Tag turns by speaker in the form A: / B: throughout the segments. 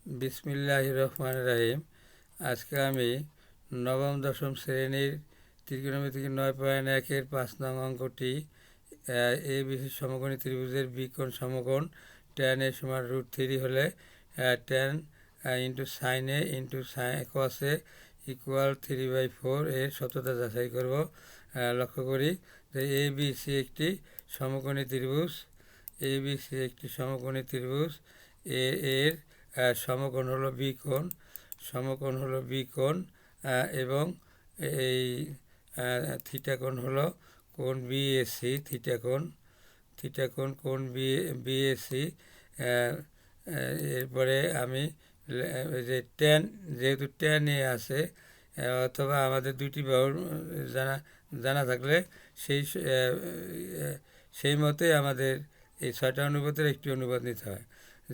A: বিসমিল্লাহির রহমানির রহিম। আজকে আমি নবম দশম শ্রেণীর ত্রিকোণমিতিক 9.1-এর 5 নং অঙ্কটি এ বিসি সমকোণী ত্রিভুজের বিকোণ সমকোণ tan a সমান √3 হলে tan ইন্টু সাইন এ ইন্টু কস এ ইকুয়াল 3/4 এর সত্যতা যাচাই করব। লক্ষ্য করি যে এ বি সি একটি সমকোণী ত্রিভুজ। এ বি সি একটি সমকোণী ত্রিভুজ। এর সমকোণ হলো বিকোণ, সমকোণ হলো বিকোণ এবং এই থিটা কোণ হলো কোণ বিএসি, থিটা কোণ কোণ বিএসি। এরপরে আমি যে যেহেতু ট্যান এ আছে অথবা আমাদের দুইটি বাহুর জানা থাকলে সেই মতে আমাদের এই 6টা অনুপাতের একটি অনুপাত নিতে হয়।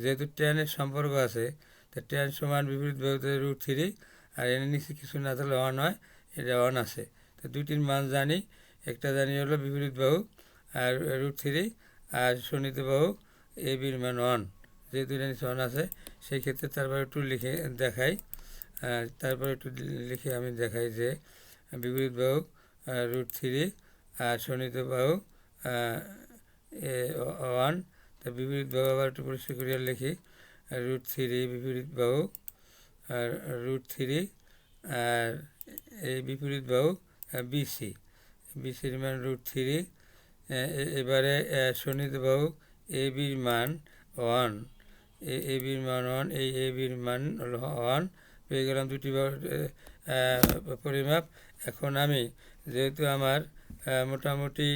A: যেহেতু ট্যানের সম্পর্ক আছে, তো ট্যান সমান বিপরীত বাহুতে √3, আর এনে নিচে কিছু না থাকলে 1 হয়, এটা 1 আছে। তো দুইটির মান জানি, একটা জানি হলো বিপরীত বাহু আর √3, আর শোণিত বাহু এ বির মান 1। যেহেতু এটা নিচে 1 আছে, সেই ক্ষেত্রে তারপর একটু লিখে দেখাই। আমি দেখাই যে বিপরীত বাহু √3 আর শোণিত বাহু 1। তা বিপরীত বাহু আবার একটু পরিষ্কার করিয়া লিখি। √3 বিপরীত বাহু আর √3 আর এই বিপরীত বাহু বিসির মান √3। এবারে শোণিত বাহু এ বির মান 1, এ বির মান 1, এই এ বির মান হলো 1। পেয়ে গেলাম দুটি বাহুর পরিমাপ। এখন আমি যেহেতু আমার মোটামুটি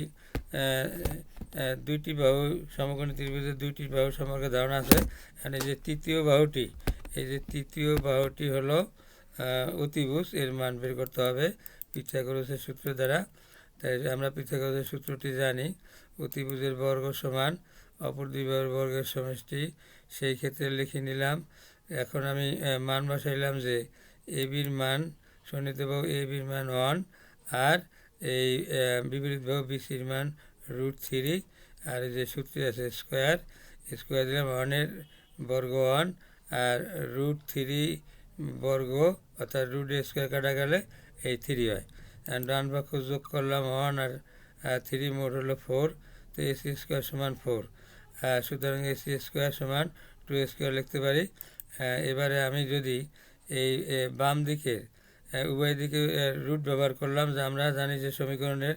A: দুইটি বাহু সমকোণী ত্রিভুজের দুইটি বাহু সম্পর্কে ধারণা আছে, আর এই যে তৃতীয় বাহুটি হলো অতিভুজ, এর মান বের করতে হবে পিথাগোরাসের সূত্র দ্বারা। তাই আমরা পিথাগোরাসের সূত্রটি জানি, অতিভুজের বর্গ সমান অপর দুই বাহুর বর্গের সমষ্টি। সেই ক্ষেত্রে লিখে নিলাম। এখন আমি মান বসাইলাম যে এ বির মান, শোণিত বাহু এ বির মান 1, আর এই বিপরীত বাহু বিসির মান √3, আর এই যে সূত্রে আছে স্কোয়ার দিলাম। 1-এর বর্গ 1 আর √3 বর্গ অর্থাৎ √স্কোয়ার কাটা গেলে এই 3 হয়। ডান পক্ষ যোগ করলাম 1 আর 3, মোট হলো 4। তো এসি স্কোয়ার সমান 4। সুতরাং এসি স্কোয়ার সমান 2a² লিখতে পারি। এবারে আমি যদি এই বাম দিকের উভয় দিকে রুট ব্যবহার করলাম, যে আমরা জানি যে সমীকরণের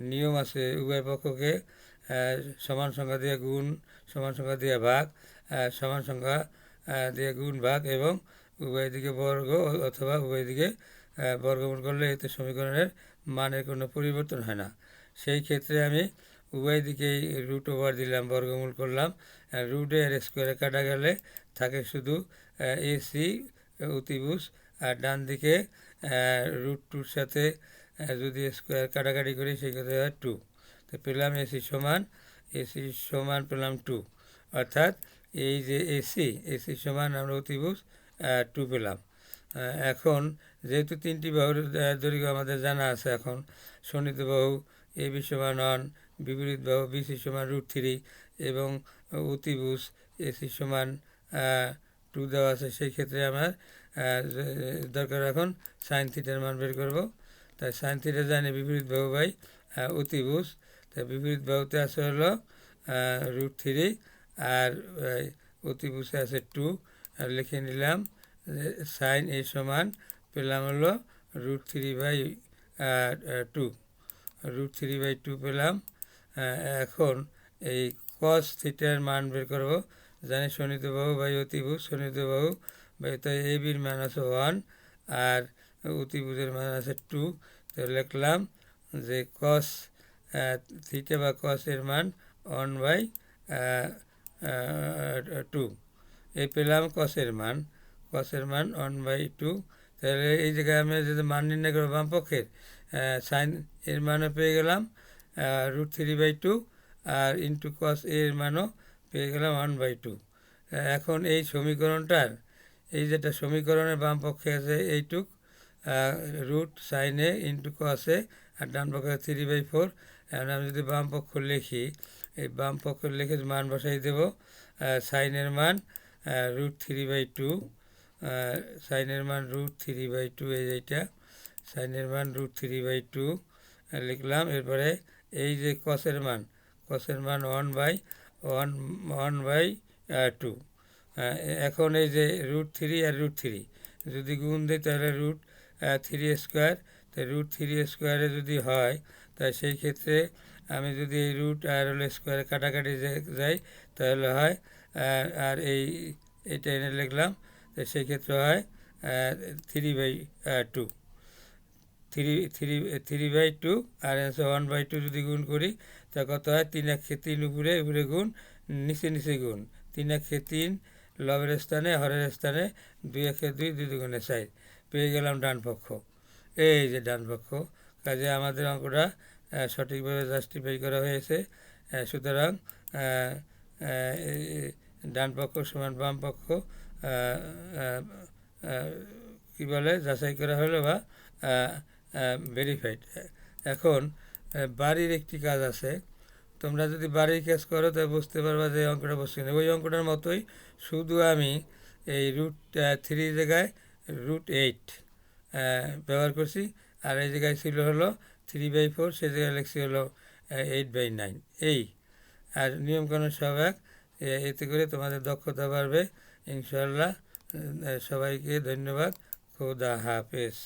A: নিয়ম আছে উভয় পক্ষকে সমান সংখ্যা দিয়ে গুণ, সমান সংখ্যা দিয়ে ভাগ, সমান সংখ্যা দিয়ে গুণ ভাগ, এবং উভয় দিকে বর্গ অথবা উভয় দিকে বর্গমূল করলে এতে সমীকরণের মানের কোনো পরিবর্তন হয় না। সেই ক্ষেত্রে আমি উভয় দিকেই √ওভার দিলাম, বর্গমূল করলাম। √এর স্কোয়ারে কাটা গেলে থাকে শুধু এসি অতিভুজ, আর ডান দিকে √2-র সাথে যদি স্কোয়ার কাটাকাটি করি সেই ক্ষেত্রে হয় 2। তো পেলাম এসি সমান পেলাম 2, অর্থাৎ এই যে এসি সমান আমরা অতিভুজ 2 পেলাম। এখন যেহেতু তিনটি বাহুর দৈর্ঘ্য আমাদের জানা আছে, এখন শোণিত বাহু এ বি সমান 1, বিপরীত বাহু বিসি সমান √3 এবং অতিভুজ এসি সমান 2 দেওয়া আছে। সেই ক্ষেত্রে আমার দরকার এখন সাইন থিটার মান বের করব। তাই সাইন থিটা জানি বিপরীত বাহু বাই অতিভুজ। তাই বিপরীত বাহুতে আছে হলো √3 আর অতিভুজে আছে 2। লিখে নিলাম সাইন এ সমান পেলাম হলো √3/2 পেলাম। এখন এই কস থিটার মান বের করব। জানি শোণিত বাহু বাই অতিভুজ, শোণিত বাহু বাই, তাই এ বির মান আছে 1 আর অতিভুজের মান আছে 2। তো লিখলাম যে কস থিটা বা কসের মান 1/2। এই পেলাম কসের মান 1/2। তাহলে এই জায়গায় আমি যদি মান নির্ণয় করবো বাম পক্ষের, সাইন এর মানও পেয়ে গেলাম √3/2, আর ইন্টু কস এর মানও পেয়ে গেলাম 1/2। এখন এই সমীকরণটার এই যেটা সমীকরণের বাম পক্ষে আছে এইটুক রুট সাইন এ ইন্টু কস এ, আর ডান পক্ষে 3/4। এখন আমি যদি বাম পক্ষ লিখি, এই বাম পক্ষ লিখে মান বসাই দেব। সাইনের মান √3/2 সাইনের মান √3/2, এইটা সাইনের মান √3/2 লিখলাম। এরপরে এই যে কসের মান 1/2। এখন এই যে √3 আর √3 যদি গুণ দিই তাহলে √3² তো √3² যদি হয় তাই সেই ক্ষেত্রে আমি যদি এই রুট আর হলো স্কোয়ারে কাটাকাটি যাই তাহলে হয় আর এইটা এনে লিখলাম, তো সেই ক্ষেত্রে হয় 3/2 3/2 আর 1/2 যদি গুণ করি তা কত হয় 3 উপরে উপরে গুণ নিচে নিচে গুণ 3 লবের স্থানে হরের স্থানে 2 2 দুগুণে 4 পেয়ে গেলাম ডান পক্ষ। এই যে ডান পক্ষ, কাজে আমাদের অঙ্কটা সঠিকভাবে জাস্টিফাই করা হয়েছে। সুতরাং ডান পক্ষ সমান বাম পক্ষ কী বলে যাচাই করা হলো বা ভেরিফাইড। এখন বাড়ির একটি কাজ আছে, তোমরা যদি বাড়ির কাজ করো তাহলে বুঝতে পারবা যে অঙ্কটা বসছে না। ওই অঙ্কটার মতোই, শুধু আমি এই √3 জায়গায় √8 ব্যবহার করছি, আর এই জায়গায় ছিল হলো 3/4, সে জায়গায় লিখছি হলো 8/9। এই আর নিয়মকানুন সব এক, এতে করে তোমাদের দক্ষতা বাড়বে ইনশাআল্লাহ। সবাইকে ধন্যবাদ। খোদা হাফেজ।